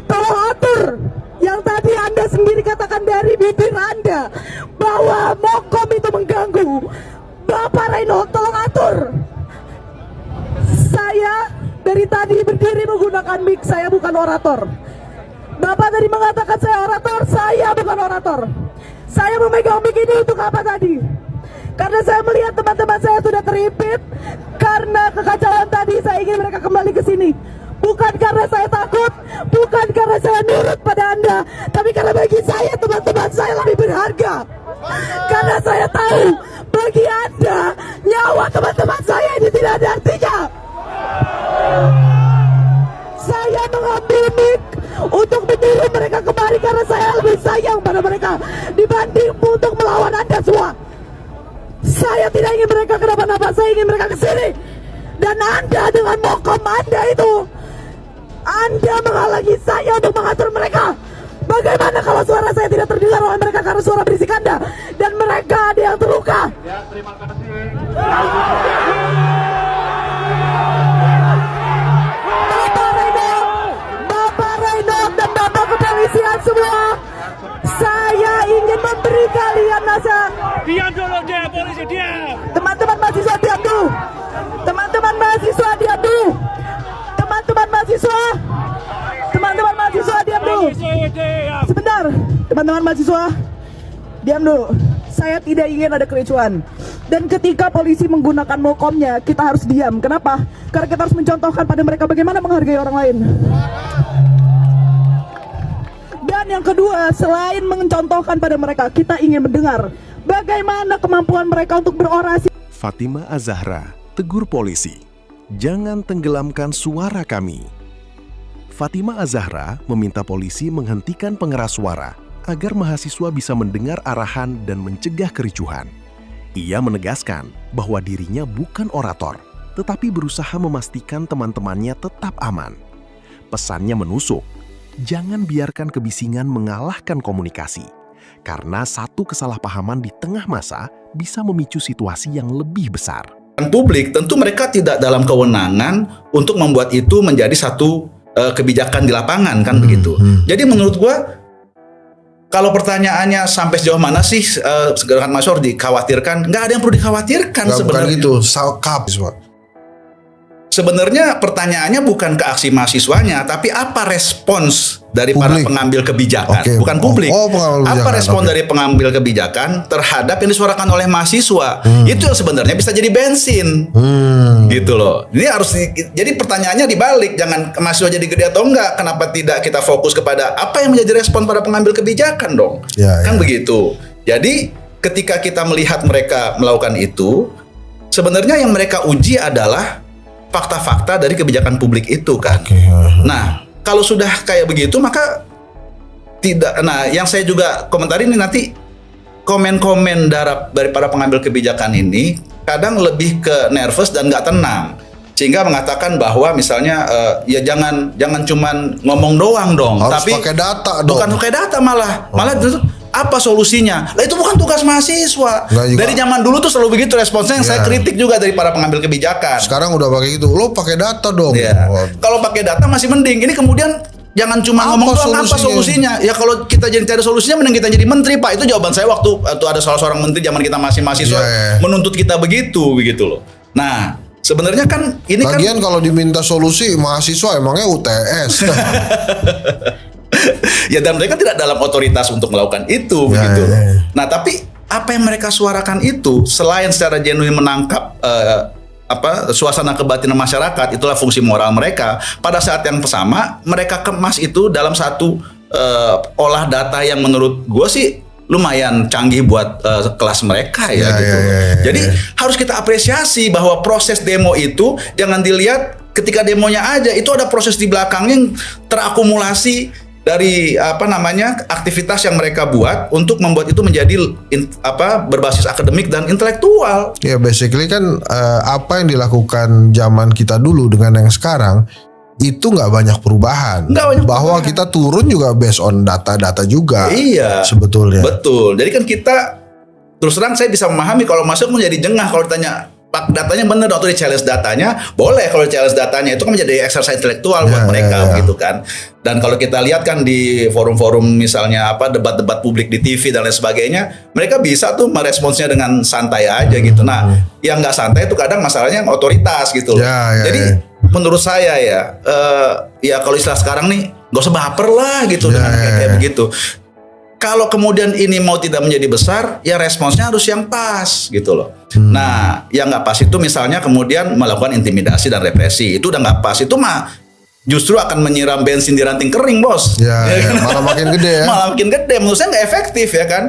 tolong atur. Yang tadi Anda sendiri katakan dari bibir Anda bahwa Mokom itu mengganggu. Bapak Reynold, tolong atur. Saya dari tadi berdiri menggunakan mic, saya bukan orator. Bapak tadi mengatakan saya orator, saya bukan orator. Saya memegang mic ini untuk apa tadi? Karena saya melihat teman-teman saya sudah terhimpit. Karena kekacauan tadi saya ingin mereka kembali ke sini. Bukan karena saya takut, bukan karena saya nurut pada Anda, tapi karena bagi saya teman-teman saya lebih berharga. Karena saya tahu bagi Anda nyawa teman-teman saya ini tidak ada artinya. Saya mengambil mic untuk menyuruh mereka kembali karena saya lebih sayang pada mereka dibanding untuk melawan Anda semua. Saya tidak ingin mereka kenapa-napa, saya ingin mereka kesini. Dan Anda dengan Mokom Anda itu, Anda menghalangi saya untuk mengatur mereka. Bagaimana kalau suara saya tidak terdengar oleh mereka karena suara berisik Anda dan mereka ada yang terluka? Ya, terima kasih. Bapak Reynold dan Bapak Kepolisian semua, saya ingin memberi kalian nasihat. Diam dulu dia, polisi diam. Teman-teman mahasiswa diam dulu. Teman-teman mahasiswa diam dulu. Teman-teman mahasiswa. Teman-teman mahasiswa diam dulu. Sebentar, teman-teman mahasiswa diam dulu. Saya tidak ingin ada kericuan. Dan ketika polisi menggunakan mokomnya, kita harus diam. Kenapa? Karena kita harus mencontohkan pada mereka bagaimana menghargai orang lain. Dan yang kedua, selain mencontohkan pada mereka, kita ingin mendengar bagaimana kemampuan mereka untuk berorasi. Fatimah Az-Zahra tegur polisi, jangan tenggelamkan suara kami. Fatimah Az-Zahra meminta polisi menghentikan pengeras suara agar mahasiswa bisa mendengar arahan dan mencegah kericuhan. Ia menegaskan bahwa dirinya bukan orator, tetapi berusaha memastikan teman-temannya tetap aman. Pesannya menusuk, jangan biarkan kebisingan mengalahkan komunikasi, karena satu kesalahpahaman di tengah masa bisa memicu situasi yang lebih besar. Publik tentu mereka tidak dalam kewenangan untuk membuat itu menjadi satu kebijakan di lapangan kan begitu. Jadi menurut gua kalau pertanyaannya sampai sejauh mana sih gerakan mahasiswa dikhawatirkan? Nggak ada yang perlu dikhawatirkan sebenarnya. Bukan gitu, salkap. Sebenarnya pertanyaannya bukan ke aksi mahasiswanya, tapi apa respons dari para pengambil kebijakan, bukan publik. Apa respon dari pengambil kebijakan terhadap yang disuarakan oleh mahasiswa? Itu yang sebenarnya bisa jadi bensin, gitu loh. Ini harus jadi pertanyaannya dibalik, jangan mahasiswa jadi gede atau enggak. Kenapa tidak kita fokus kepada apa yang menjadi respon pada pengambil kebijakan dong? Kan begitu. Jadi ketika kita melihat mereka melakukan itu, sebenarnya yang mereka uji adalah fakta-fakta dari kebijakan publik itu kan. Nah, kalau sudah kayak begitu maka tidak. Nah, yang saya juga komentari ini nanti komen-komen dari para pengambil kebijakan ini kadang lebih ke nervous dan nggak tenang, sehingga mengatakan bahwa misalnya ya jangan cuman ngomong doang dong, harus tapi pakai data dong. Bukan pakai data malah apa solusinya? Lah itu bukan tugas mahasiswa. Dari zaman dulu tuh selalu begitu responsnya yang saya kritik juga dari para pengambil kebijakan. Sekarang udah pakai gitu. Lo pakai data dong. Kalau pakai data masih mending. Ini kemudian jangan cuma ngomong doang apa solusinya. Ya kalau kita jadi cari solusinya mending kita jadi menteri, Pak. Itu jawaban saya waktu ada salah seorang menteri zaman kita masih mahasiswa menuntut kita begitu loh. Nah, sebenarnya kan ini lagian kalau diminta solusi mahasiswa emangnya UTS. Ya dan mereka tidak dalam otoritas untuk melakukan itu begitu. Nah, tapi apa yang mereka suarakan itu selain secara genuine menangkap suasana kebatinan masyarakat, itulah fungsi moral mereka. Pada saat yang sama mereka kemas itu dalam satu olah data yang menurut gue sih lumayan canggih buat kelas mereka gitu. Jadi harus kita apresiasi bahwa proses demo itu jangan dilihat ketika demonya aja, itu ada proses di belakangnya yang terakumulasi dari aktivitas yang mereka buat untuk membuat itu menjadi berbasis akademik dan intelektual. Ya basically kan apa yang dilakukan zaman kita dulu dengan yang sekarang itu nggak banyak perubahan. Bahwa kita turun juga based on data-data juga. Iya. Sebetulnya. Betul. Jadi kan kita terus terang saya bisa memahami kalau masuk menjadi jengah kalau ditanya datanya bener waktu di challenge datanya, boleh kalau di challenge datanya itu kan menjadi exercise intelektual buat mereka gitu kan. Dan kalau kita lihat kan di forum-forum misalnya debat-debat publik di TV dan lain sebagainya, mereka bisa tuh meresponsnya dengan santai aja gitu. Nah, yang nggak santai itu kadang masalahnya yang otoritas gitu loh. Jadi menurut saya ya kalau istilah sekarang nih, gak usah baper lah gitu dengan kayak begitu. Kalau kemudian ini mau tidak menjadi besar, ya responsnya harus yang pas gitu loh. Nah, yang nggak pas itu misalnya kemudian melakukan intimidasi dan represi, itu udah nggak pas. Itu mah justru akan menyiram bensin di ranting kering, bos. Malah makin gede ya. Malah makin gede. Menurut saya nggak efektif ya kan.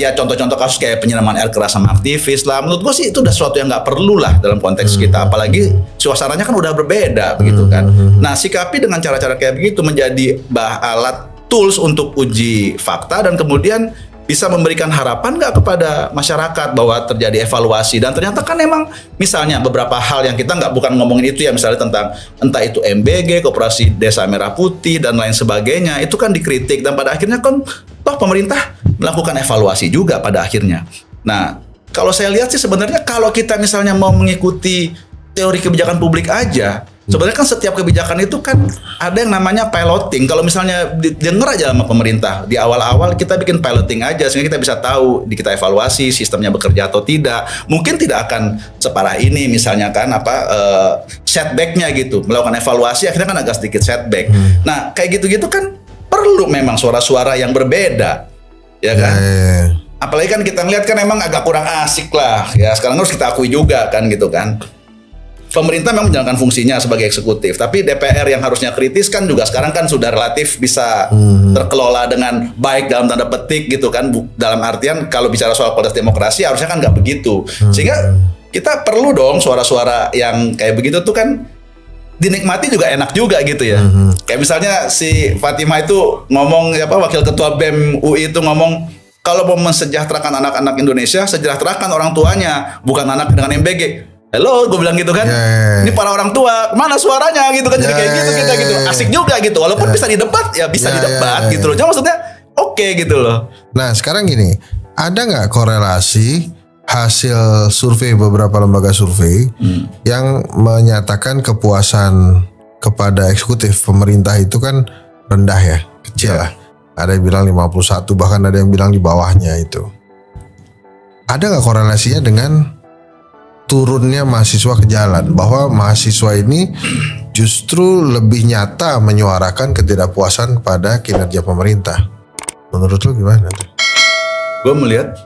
Ya contoh-contoh kasus kayak penyiraman air keras sama aktivis lah. Menurut gue sih itu udah sesuatu yang nggak perlu lah dalam konteks kita. Apalagi suasananya kan udah berbeda begitu kan. Nah, sikapi dengan cara-cara kayak begitu menjadi alat tools untuk uji fakta dan kemudian bisa memberikan harapan nggak kepada masyarakat bahwa terjadi evaluasi. Dan ternyata kan emang misalnya beberapa hal yang kita bukan ngomongin itu ya, misalnya tentang entah itu MBG, Koperasi Desa Merah Putih dan lain sebagainya, itu kan dikritik dan pada akhirnya kan toh pemerintah melakukan evaluasi juga pada akhirnya. Nah, kalau saya lihat sih sebenarnya kalau kita misalnya mau mengikuti teori kebijakan publik aja, sebenarnya kan setiap kebijakan itu kan ada yang namanya piloting. Kalau misalnya denger aja sama pemerintah di awal-awal kita bikin piloting aja sehingga kita bisa tahu, kita evaluasi sistemnya bekerja atau tidak. Mungkin tidak akan separah ini misalnya kan setbacknya gitu. Melakukan evaluasi akhirnya kan agak sedikit setback. Nah kayak gitu-gitu kan perlu memang suara-suara yang berbeda, ya kan? Apalagi kan kita ngeliat kan emang agak kurang asik lah. Ya sekarang harus kita akui juga kan gitu kan. Pemerintah memang menjalankan fungsinya sebagai eksekutif, tapi DPR yang harusnya kritis kan juga sekarang kan sudah relatif bisa terkelola dengan baik dalam tanda petik gitu kan. Dalam artian kalau bicara soal kualitas demokrasi harusnya kan nggak begitu. Sehingga kita perlu dong suara-suara yang kayak begitu tuh kan dinikmati juga enak juga gitu ya. Kayak misalnya si Fatima itu ngomong Wakil Ketua BEM UI itu ngomong kalau mau mensejahterakan anak-anak Indonesia, sejahterakan orang tuanya, bukan anak dengan MBG. Halo, gue bilang gitu kan. Ini para orang tua, mana suaranya gitu kan. Jadi kayak gitu kita gitu. Asik juga gitu. Walaupun bisa didebat, ya bisa didebat gitu loh. Cuma maksudnya oke gitu loh. Nah sekarang gini, ada nggak korelasi hasil survei beberapa lembaga survei yang menyatakan kepuasan kepada eksekutif pemerintah itu kan rendah ya, kecil lah. Ada yang bilang 51, bahkan ada yang bilang di bawahnya itu. Ada nggak korelasinya dengan turunnya mahasiswa ke jalan, bahwa mahasiswa ini justru lebih nyata menyuarakan ketidakpuasan kepada kinerja pemerintah? Menurut lu gimana tuh? Gue melihat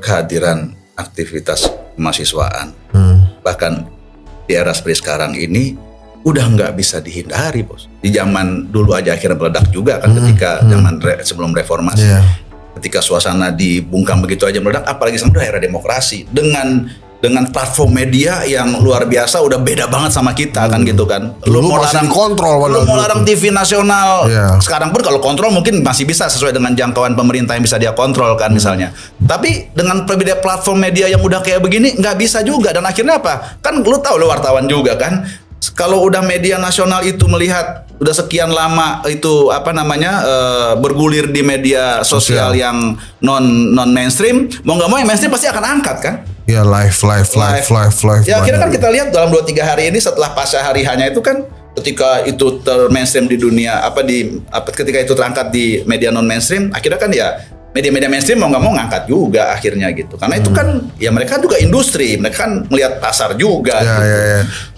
kehadiran aktivitas kemahasiswaan bahkan di era seperti sekarang ini udah nggak bisa dihindari, bos. Di zaman dulu aja akhirnya meledak juga kan ketika zaman sebelum reformasi. Ketika suasana dibungkam begitu aja meledak, apalagi sekarang udah era demokrasi dengan platform media yang luar biasa, udah beda banget sama kita kan gitu kan. Lu mau larang TV nasional. Sekarang pun kalau kontrol mungkin masih bisa sesuai dengan jangkauan pemerintah yang bisa dia kontrol kan misalnya. Tapi dengan perbedaan platform media yang udah kayak begini nggak bisa juga. Dan akhirnya apa? Kan lu tahu, lu wartawan juga kan. Kalau udah media nasional itu melihat udah sekian lama itu bergulir di media sosial yang non mainstream, mau nggak mau yang mainstream pasti akan angkat kan. Ya live. Ya akhirnya kan kita lihat dalam 2-3 hari ini setelah pasca hari hanya itu kan, ketika itu mainstream di dunia ketika itu terangkat di media non mainstream, akhirnya kan ya media-media mainstream mau nggak mau ngangkat juga akhirnya gitu. Karena itu kan ya mereka juga industri, mereka kan melihat pasar juga.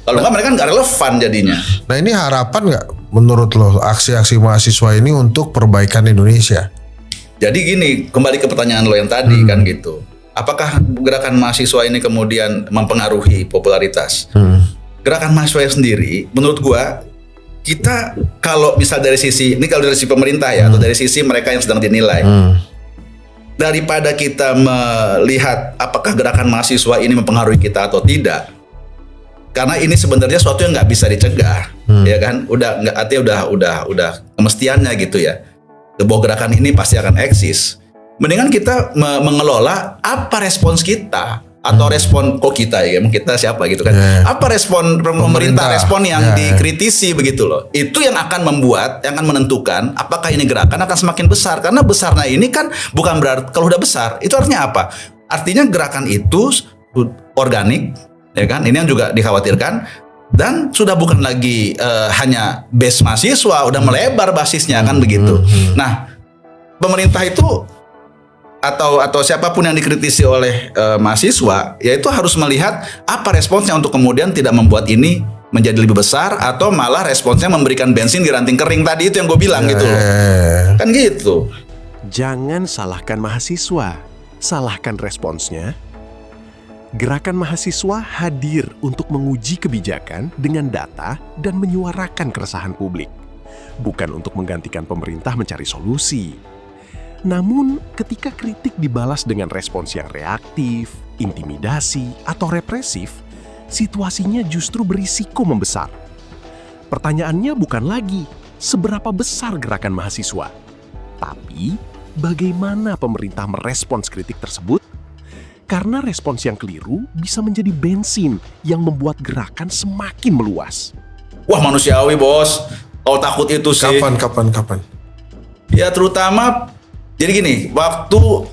Kalau nggak mereka nggak relevan jadinya. Nah ini harapan nggak menurut lo aksi-aksi mahasiswa ini untuk perbaikan Indonesia? Jadi gini, kembali ke pertanyaan lo yang tadi kan gitu. Apakah gerakan mahasiswa ini kemudian mempengaruhi popularitas? Gerakan mahasiswa sendiri, menurut gua, kita kalau misal dari sisi pemerintah ya, atau dari sisi mereka yang sedang dinilai, daripada kita melihat apakah gerakan mahasiswa ini mempengaruhi kita atau tidak, karena ini sebenarnya sesuatu yang nggak bisa dicegah, ya kan? Artinya udah kemestiannya gitu ya. Bahwa gerakan ini pasti akan eksis. Mendingan kita mengelola apa respons kita atau respon kita siapa gitu kan? Apa respon pemerintah, respon yang dikritisi begitu loh. Itu yang akan menentukan apakah ini gerakan akan semakin besar. Karena besarnya ini kan bukan berarti kalau udah besar itu artinya apa? Artinya gerakan itu organik, ya kan? Ini yang juga dikhawatirkan. Dan sudah bukan lagi hanya base mahasiswa, udah melebar basisnya kan begitu. Nah, pemerintah itu atau siapapun yang dikritisi oleh mahasiswa, yaitu harus melihat apa responsnya untuk kemudian tidak membuat ini menjadi lebih besar atau malah responsnya memberikan bensin di ranting kering tadi itu yang gue bilang gitu loh. Kan gitu. Jangan salahkan mahasiswa, salahkan responsnya. Gerakan mahasiswa hadir untuk menguji kebijakan dengan data dan menyuarakan keresahan publik, bukan untuk menggantikan pemerintah mencari solusi. Namun, ketika kritik dibalas dengan respons yang reaktif, intimidasi, atau represif, situasinya justru berisiko membesar. Pertanyaannya bukan lagi seberapa besar gerakan mahasiswa, tapi bagaimana pemerintah merespons kritik tersebut. Karena respons yang keliru bisa menjadi bensin yang membuat gerakan semakin meluas. Wah, manusiawi bos. Kalau takut itu sih. Kapan? Ya terutama, jadi gini, waktu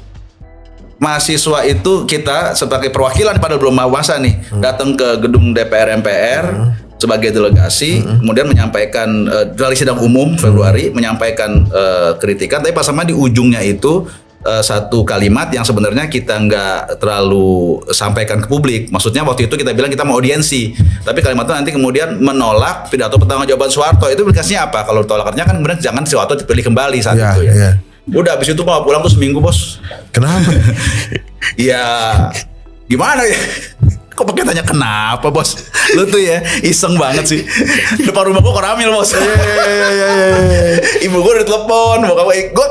mahasiswa itu kita sebagai perwakilan pada belum masa nih, datang ke gedung DPR MPR sebagai delegasi, kemudian menyampaikan dari sidang umum Februari, menyampaikan kritikan, tapi pas sama di ujungnya itu satu kalimat yang sebenarnya kita nggak terlalu sampaikan ke publik. Maksudnya waktu itu kita bilang kita mau audiensi, tapi kalimat itu nanti kemudian menolak pidato pertanggungjawaban Soeharto. Itu implikasinya apa? Kalau tolaknya kan kemudian jangan Soeharto dipilih kembali saat itu ya. Iya. Udah habis itu kalau pulang tuh seminggu bos. Kenapa? Ya gimana ya? Kok pakai tanya kenapa bos? Lu tuh ya iseng banget sih. Depan rumah gua koramil bos. Ibu gua udah telepon,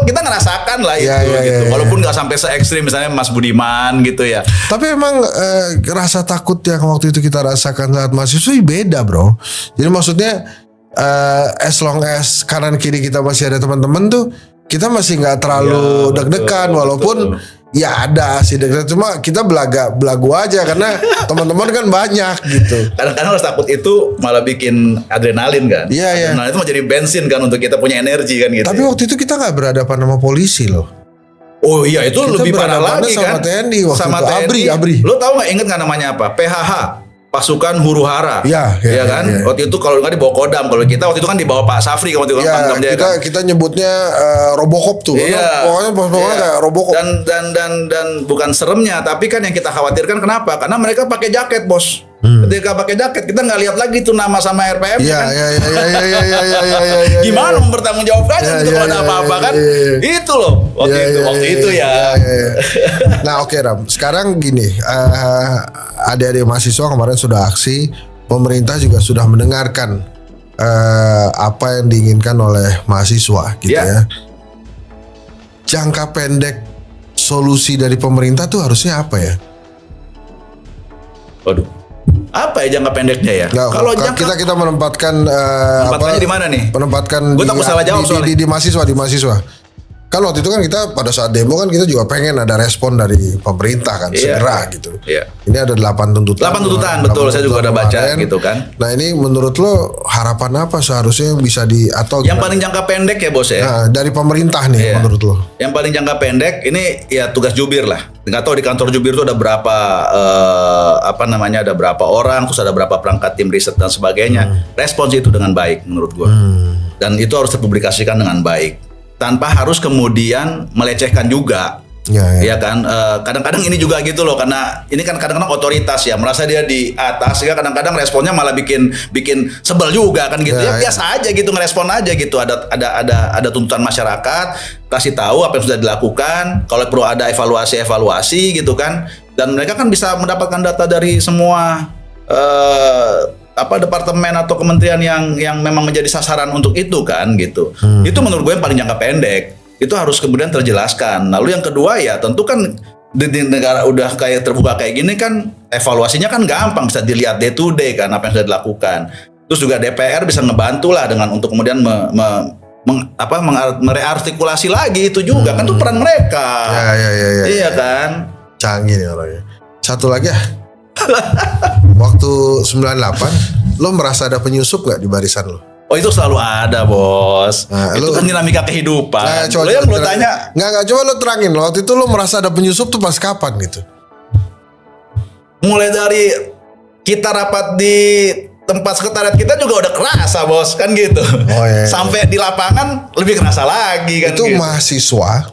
kita ngerasakan lah itu gitu. Walaupun nggak sampai se ekstrim misalnya Mas Budiman gitu ya. Tapi emang rasa takut yang waktu itu kita rasakan saat mahasiswa beda bro. Jadi maksudnya as long as kanan kiri kita masih ada teman-teman tuh, kita masih nggak terlalu deg-degan walaupun. Ya ada sih, cuma kita belagu aja karena teman-teman kan banyak gitu. Kadang-kadang rasa takut itu malah bikin adrenalin kan. Iya. Adrenalin itu mau jadi bensin kan untuk kita punya energi kan gitu. Tapi waktu itu kita nggak berhadapan sama polisi loh. Oh iya, itu kita lebih parah lagi sama kan. TNI waktu sama itu. TNI. Abri. Lo tahu nggak, inget nggak namanya apa? PHH. Pasukan Huru Hara, ya kan? Ya. Waktu itu kalau nggak dibawa Kodam, kalau kita waktu itu kan dibawa Pak Safri, waktu itu kan dia kan. Kita nyebutnya Robocop tuh, pokoknya kayak Robocop. Dan bukan seremnya, tapi kan yang kita khawatirkan kenapa? Karena mereka pakai jaket bos. Ketika pakai jaket kita nggak lihat lagi tuh nama sama RPM kan. Gimana mempertanggungjawabkannya gitu kalau ada apa-apa kan? Itu loh waktu itu ya. Nah oke Ram, sekarang gini, adik-adik mahasiswa kemarin sudah aksi, pemerintah juga sudah mendengarkan apa yang diinginkan oleh mahasiswa gitu ya. Jangka pendek solusi dari pemerintah tuh harusnya apa ya? Waduh. Apa ya jangka pendeknya ya? Kalau kita menempatkan menempatkannya di mana nih? Menempatkan gue takut salah jawab soalnya. Di mahasiswa. Kan waktu itu kan kita pada saat demo kan kita juga pengen ada respon dari pemerintah kan segera gitu. Iya. Ini ada 8 tuntutan. 8 tuntutan betul, saya juga udah baca gitu kan. Nah ini menurut lo harapan apa seharusnya bisa atau yang paling jangka pendek ya bos ya? Nah, dari pemerintah nih menurut lo? Yang paling jangka pendek ini ya tugas jubir lah. Nggak tahu di kantor jubir itu ada berapa ada berapa orang, terus ada berapa perangkat tim riset dan sebagainya. Respons itu dengan baik menurut gua. Dan itu harus terpublikasikan dengan baik. Tanpa harus kemudian melecehkan juga, ya kan? Kadang-kadang ini juga gitu loh, karena ini kan kadang-kadang otoritas ya, merasa dia di atas, sehingga kadang-kadang responnya malah bikin sebel juga kan gitu. Ya biasa aja gitu, ngerespon aja gitu. Ada tuntutan masyarakat, kasih tahu apa yang sudah dilakukan, kalau perlu ada evaluasi gitu kan. Dan mereka kan bisa mendapatkan data dari semua departemen atau kementerian yang memang menjadi sasaran untuk itu kan gitu. Itu menurut gue yang paling jangka pendek. Itu harus kemudian terjelaskan. Lalu yang kedua ya tentu kan di negara udah kayak terbuka kayak gini kan evaluasinya kan gampang, bisa dilihat day to day kan apa yang sudah dilakukan. Terus juga DPR bisa ngebantu lah dengan untuk kemudian mereartikulasi lagi itu juga kan, itu peran mereka. Iya kan. Canggih nih orangnya. Satu lagi ya. Waktu 98 lo merasa ada penyusup gak di barisan lo? Oh itu selalu ada bos. Nah, itu kan dinamika kehidupan. Lo yang lo tanya. Nggak coba lo terangin. Waktu itu lo merasa ada penyusup tuh pas kapan gitu? Mulai dari kita rapat di tempat sekretariat kita juga udah kerasa bos kan gitu. Oh, iya. Sampai di lapangan lebih kerasa lagi kan. Itu gitu. mahasiswa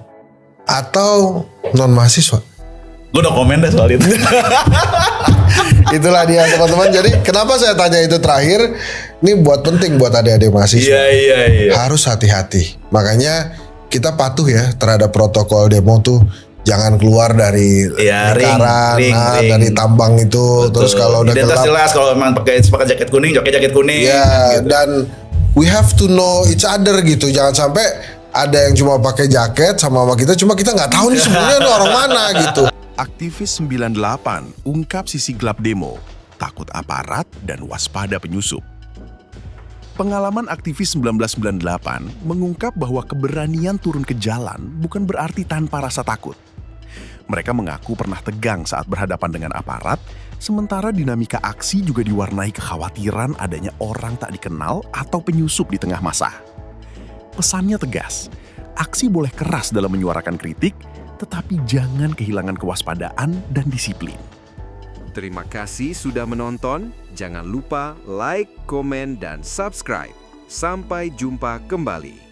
atau non mahasiswa? Gue udah komen deh soal itu. Itulah dia teman-teman. Jadi kenapa saya tanya itu terakhir? Ini penting buat adik-adik mahasiswa. Iya. Harus hati-hati. Makanya kita patuh ya terhadap protokol demo tuh. Jangan keluar dari lingkaran, dari tambang itu. Betul. Terus kalau udah identitas gelap, jelas. Kalau memang pakai jaket kuning, jaket kuning. ya, gitu. dan we have to know each other gitu. Jangan sampai ada yang cuma pakai jaket sama kita, cuma kita nggak tahu nih sebenarnya orang mana gitu. Aktivis 98 ungkap sisi gelap demo, takut aparat dan waspada penyusup. Pengalaman aktivis 1998 mengungkap bahwa keberanian turun ke jalan bukan berarti tanpa rasa takut. Mereka mengaku pernah tegang saat berhadapan dengan aparat, sementara dinamika aksi juga diwarnai kekhawatiran adanya orang tak dikenal atau penyusup di tengah massa. Pesannya tegas, aksi boleh keras dalam menyuarakan kritik, tetapi jangan kehilangan kewaspadaan dan disiplin. Terima kasih sudah menonton. Jangan lupa like, komen, dan subscribe. Sampai jumpa kembali.